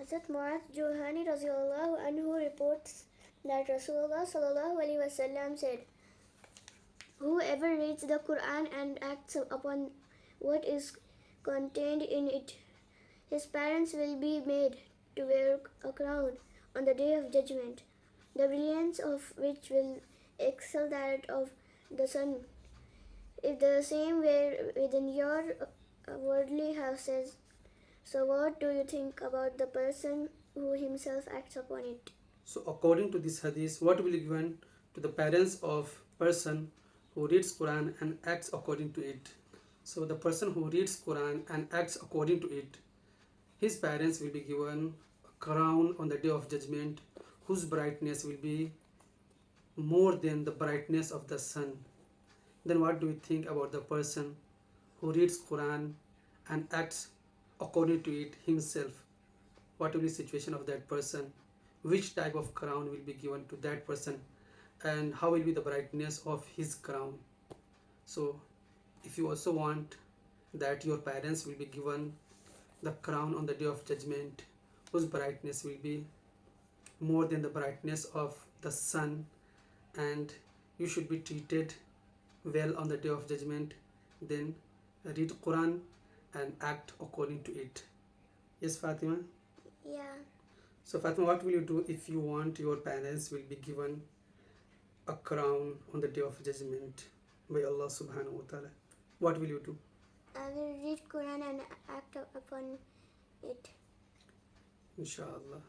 Hazrat Mu'adh Juhani Raziallahu anhu reports that Rasulullah sallallahu alaihi wasallam said, "Whoever reads the Qur'an and acts upon what is contained in it, his parents will be made to wear a crown on the day of judgment, the brilliance of which will excel that of the sun, if the same were within your worldly houses. So what do you think about the person who himself acts upon it?" So according to this hadith, what will be given to the parents of person who reads Quran and acts according to it? So the person who reads Quran and acts according to it, his parents will be given a crown on the day of judgment, whose brightness will be more than the brightness of the sun. Then what do you think about the person who reads Quran and acts according to it himself? What will be the situation of that person? Which type of crown will be given to that person, and how will be the brightness of his crown? So if you also want that your parents will be given the crown on the day of judgment, whose brightness will be more than the brightness of the sun, and you should be treated well on the day of judgment, then read Quran and act according to it. Yes, Fatima? Yeah. So Fatima, what will you do if you want your parents will be given a crown on the day of judgment by Allah subhanahu wa ta'ala? What will you do? I will read Quran and act upon it. Inshallah.